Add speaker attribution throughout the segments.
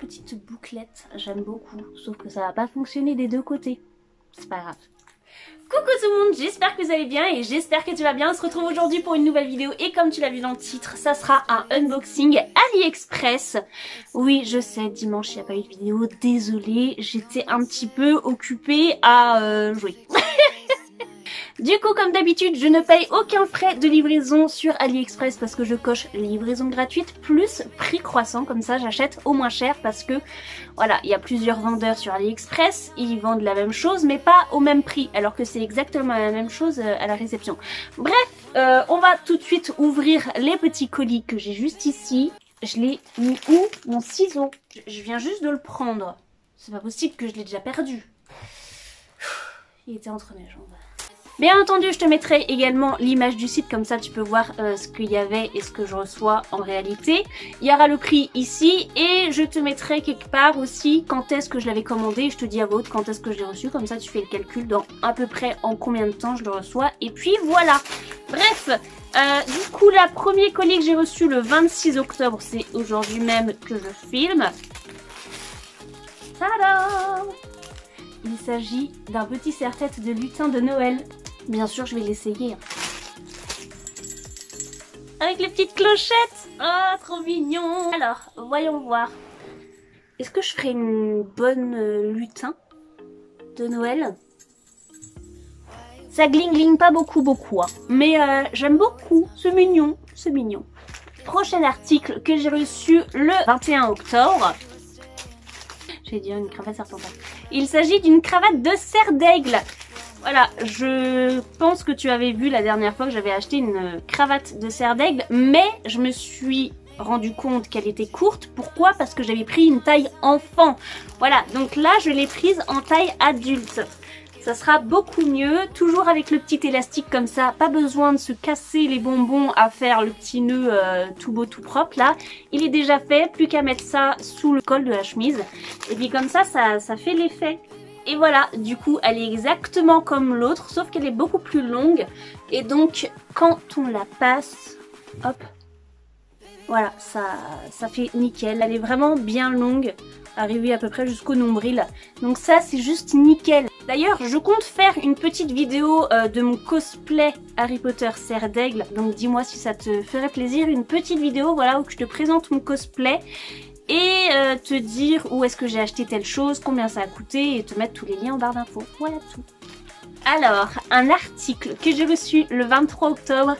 Speaker 1: petite bouclette, j'aime beaucoup. Sauf que ça va pas fonctionner des deux côtés. C'est pas grave. Coucou tout le monde, j'espère que vous allez bien et j'espère que tu vas bien. On se retrouve aujourd'hui pour une nouvelle vidéo et comme tu l'as vu dans le titre, ça sera un unboxing AliExpress. Oui, je sais, dimanche il n'y a pas eu de vidéo, désolée, j'étais un petit peu occupée à jouer. Du coup, comme d'habitude, je ne paye aucun frais de livraison sur AliExpress parce que je coche livraison gratuite plus prix croissant. Comme ça, j'achète au moins cher parce que, voilà, il y a plusieurs vendeurs sur AliExpress. Ils vendent la même chose, mais pas au même prix, alors que c'est exactement la même chose à la réception. Bref, on va tout de suite ouvrir les petits colis que j'ai juste ici. Je l'ai mis où? Mon ciseau. Je viens juste de le prendre. C'est pas possible que je l'ai déjà perdu. Il était entre mes jambes. Bien entendu, je te mettrai également l'image du site, comme ça tu peux voir ce qu'il y avait et ce que je reçois en réalité. Il y aura le prix ici et je te mettrai quelque part aussi quand est-ce que je l'avais commandé. Je te dis à votre quand est-ce que je l'ai reçu, comme ça tu fais le calcul dans à peu près en combien de temps je le reçois. Et puis voilà. Bref, du coup la premier colis que j'ai reçu le 26 octobre, c'est aujourd'hui même que je filme. Tada! Il s'agit d'un petit serre-tête de lutin de Noël. Bien sûr, je vais l'essayer. Avec les petites clochettes. Ah, trop mignon. Alors, voyons voir. Est-ce que je ferai une bonne lutin de Noël? Ça gling pas beaucoup, hein. Mais j'aime beaucoup. C'est mignon, c'est mignon. Prochain article que j'ai reçu le 21 octobre. J'ai dit une cravate serpentine. Il s'agit d'une cravate de cerf d'aigle. Voilà, je pense que tu avais vu la dernière fois que j'avais acheté une cravate de cerf d'aigle, mais je me suis rendu compte qu'elle était courte. Pourquoi? Parce que j'avais pris une taille enfant. Voilà, donc là je l'ai prise en taille adulte. Ça sera beaucoup mieux, toujours avec le petit élastique comme ça, pas besoin de se casser les bonbons à faire le petit nœud tout beau tout propre là. Il est déjà fait, plus qu'à mettre ça sous le col de la chemise. Et puis comme ça fait l'effet. Et voilà, du coup elle est exactement comme l'autre, sauf qu'elle est beaucoup plus longue. Et donc quand on la passe, hop, voilà, ça fait nickel. Elle est vraiment bien longue, arrivée à peu près jusqu'au nombril. Donc ça c'est juste nickel. D'ailleurs je compte faire une petite vidéo de mon cosplay Harry Potter cerf d'aigle. Donc dis-moi si ça te ferait plaisir. Une petite vidéo voilà où je te présente mon cosplay. Et te dire où est-ce que j'ai acheté telle chose, combien ça a coûté et te mettre tous les liens en barre d'infos. Voilà tout. Alors, un article que j'ai reçu le 23 octobre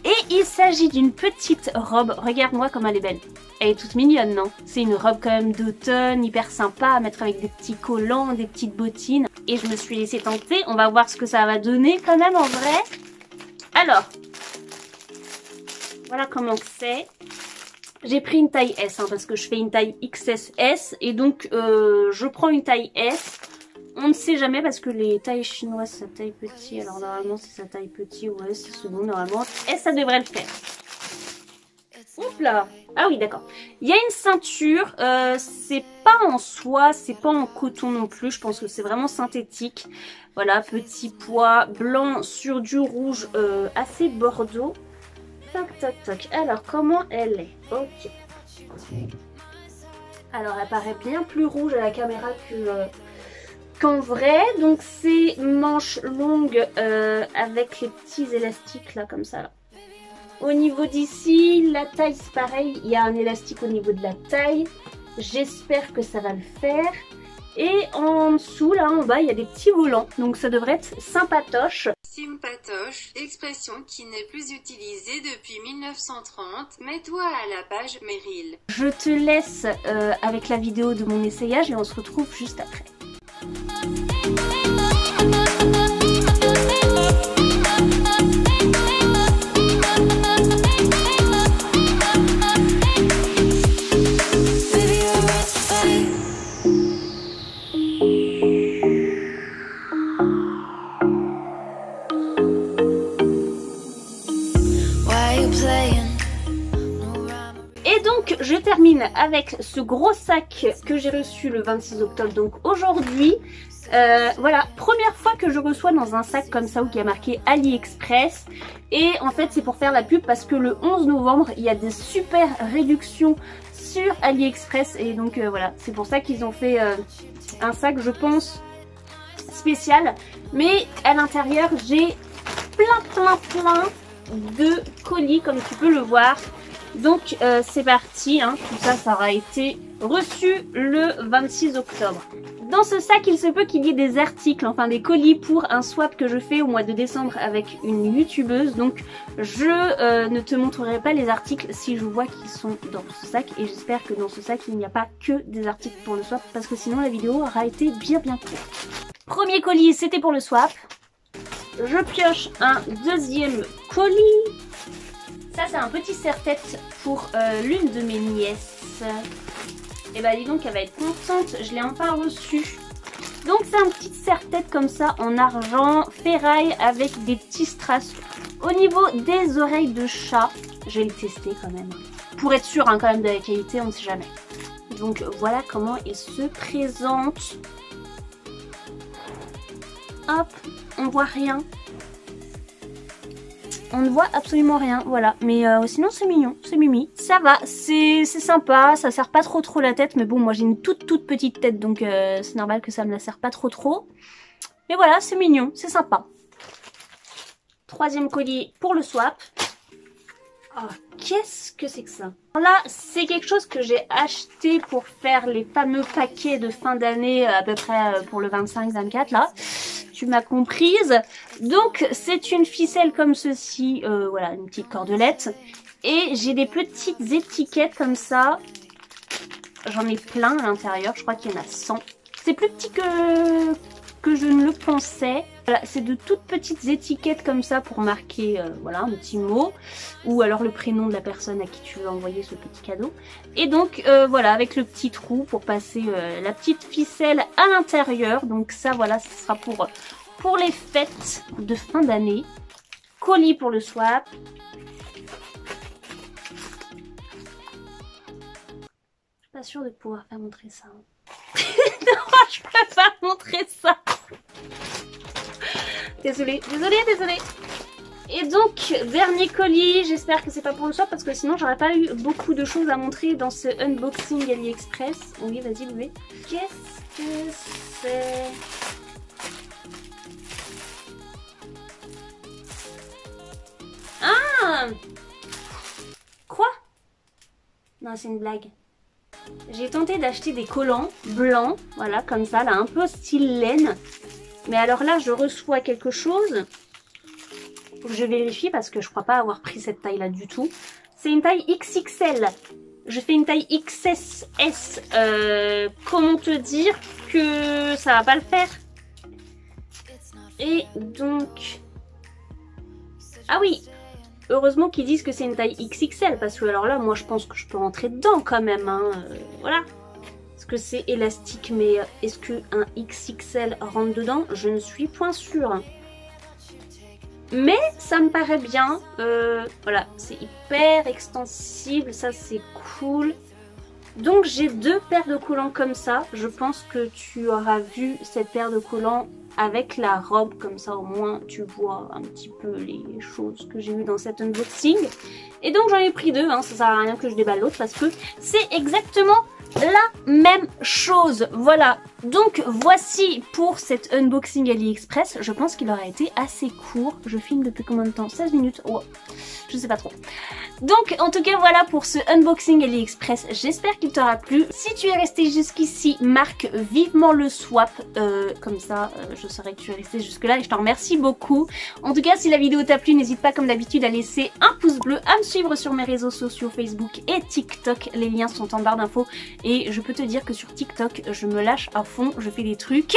Speaker 1: et il s'agit d'une petite robe. Regarde-moi comme elle est belle. Elle est toute mignonne, non? C'est une robe quand même d'automne, hyper sympa à mettre avec des petits collants, des petites bottines. Et je me suis laissée tenter. On va voir ce que ça va donner quand même en vrai. Alors, voilà comment c'est. J'ai pris une taille S hein, parce que je fais une taille XS et donc je prends une taille S. On ne sait jamais parce que les tailles chinoises ça taille petit. Alors normalement si ça taille petit ou S c'est bon normalement. S ça devrait le faire. Oups là. Ah oui d'accord. Il y a une ceinture. C'est pas en soie, c'est pas en coton non plus. Je pense que c'est vraiment synthétique. Voilà, petit pois blanc sur du rouge assez bordeaux. Toc toc toc. Alors comment elle est? Ok. Alors elle paraît bien plus rouge à la caméra qu'en vrai. Donc c'est manches longues avec les petits élastiques là comme ça. Là. Au niveau d'ici, la taille c'est pareil. Il y a un élastique au niveau de la taille. J'espère que ça va le faire. Et en dessous, là en bas, il y a des petits volants. Donc ça devrait être sympatoche.
Speaker 2: Sympatoche, expression qui n'est plus utilisée depuis 1930. Mets-toi à la page Meryl.
Speaker 1: Je te laisse avec la vidéo de mon essayage et on se retrouve juste après. Et donc je termine avec ce gros sac que j'ai reçu le 26 octobre, donc aujourd'hui. Voilà, première fois que je reçois dans un sac comme ça où il y a marqué AliExpress. Et en fait c'est pour faire la pub parce que le 11 novembre il y a des super réductions sur AliExpress. Et donc voilà, c'est pour ça qu'ils ont fait un sac je pense spécial. Mais à l'intérieur j'ai plein de colis comme tu peux le voir. Donc c'est parti, hein. Tout ça, ça aura été reçu le 26 octobre. Dans ce sac, il se peut qu'il y ait des articles, enfin des colis pour un swap que je fais au mois de décembre avec une youtubeuse. Donc je ne te montrerai pas les articles si je vois qu'ils sont dans ce sac. Et j'espère que dans ce sac, il n'y a pas que des articles pour le swap parce que sinon la vidéo aura été bien courte. Premier colis, c'était pour le swap. Je pioche un deuxième colis. Ça c'est un petit serre-tête pour l'une de mes nièces. Et bah dis donc elle va être contente, je l'ai enfin reçu. Donc c'est un petit serre-tête comme ça en argent ferraille avec des petits strass. Au niveau des oreilles de chat, je vais le tester quand même. Pour être sûr hein, quand même de la qualité, on ne sait jamais. Donc voilà comment il se présente. Hop, on voit rien. On ne voit absolument rien, voilà. Mais sinon c'est mignon, c'est mimi. Ça va, c'est sympa, ça sert pas trop la tête. Mais bon, moi j'ai une toute petite tête, donc c'est normal que ça me la serre pas trop. Mais voilà, c'est mignon, c'est sympa. Troisième colis pour le swap. Oh, qu'est-ce que c'est que ça? Alors là, c'est quelque chose que j'ai acheté pour faire les fameux paquets de fin d'année à peu près pour le 25-24 là. Tu m'as comprise. Donc c'est une ficelle comme ceci, voilà, une petite cordelette. Et j'ai des petites étiquettes comme ça. J'en ai plein à l'intérieur, je crois qu'il y en a 100. C'est plus petit que je ne le pensais. Voilà, c'est de toutes petites étiquettes comme ça pour marquer voilà, un petit mot. Ou alors le prénom de la personne à qui tu veux envoyer ce petit cadeau. Et donc voilà, avec le petit trou pour passer la petite ficelle à l'intérieur. Donc ça voilà, ce sera pour les fêtes de fin d'année. Colis pour le swap. Je suis pas sûre de pouvoir faire montrer ça. Non, je peux pas montrer ça. Désolée. Et donc, dernier colis, j'espère que c'est pas pour le swap parce que sinon j'aurais pas eu beaucoup de choses à montrer dans ce unboxing AliExpress. Oui, vas-y, Louis. Qu'est-ce que c'est? Ah! Quoi? Non, c'est une blague. J'ai tenté d'acheter des collants blancs, voilà, comme ça, là, un peu style laine. Mais alors là, je reçois quelque chose. Faut que je vérifie parce que je crois pas avoir pris cette taille-là du tout. C'est une taille XXL. Je fais une taille XS. Comment te dire que ça va pas le faire? Et donc... Ah oui! Heureusement qu'ils disent que c'est une taille XXL parce que alors là, moi je pense que je peux rentrer dedans quand même. Hein, voilà. Parce que c'est élastique, mais est-ce qu'un XXL rentre dedans? Je ne suis point sûre. Mais ça me paraît bien. Voilà, c'est hyper extensible, ça c'est cool. Donc j'ai deux paires de collants comme ça. Je pense que tu auras vu cette paire de collants avec la robe, comme ça au moins tu vois un petit peu les choses que j'ai vues dans cet unboxing. Et donc j'en ai pris deux, hein, ça sert à rien que je déballe l'autre parce que c'est exactement la même chose. Voilà, donc voici pour cet unboxing AliExpress. Je pense qu'il aura été assez court. Je filme depuis combien de temps? 16 minutes, oh, je sais pas trop. Donc en tout cas voilà pour ce unboxing AliExpress. J'espère qu'il t'aura plu. Si tu es resté jusqu'ici, marque vivement le swap. Comme ça je saurais que tu es resté jusque là et je t'en remercie beaucoup. En tout cas si la vidéo t'a plu, n'hésite pas comme d'habitude à laisser un pouce bleu, à me suivre sur mes réseaux sociaux Facebook et TikTok. Les liens sont en barre d'infos. Et je peux te dire que sur TikTok, je me lâche à fond, je fais des trucs.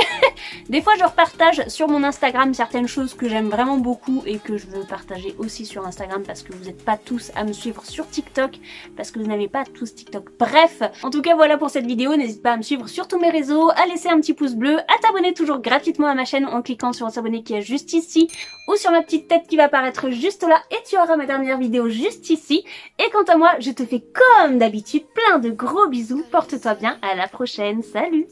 Speaker 1: Des fois, je repartage sur mon Instagram certaines choses que j'aime vraiment beaucoup et que je veux partager aussi sur Instagram parce que vous n'êtes pas tous à me suivre sur TikTok, parce que vous n'avez pas tous TikTok. Bref, en tout cas, voilà pour cette vidéo. N'hésite pas à me suivre sur tous mes réseaux, à laisser un petit pouce bleu, à t'abonner toujours gratuitement à ma chaîne en cliquant sur s'abonner qui est juste ici ou sur ma petite tête qui va apparaître juste là et tu auras ma dernière vidéo juste ici. Et quant à moi, je te fais comme d'habitude plein de gros bisous. Porte-toi bien, à la prochaine, salut!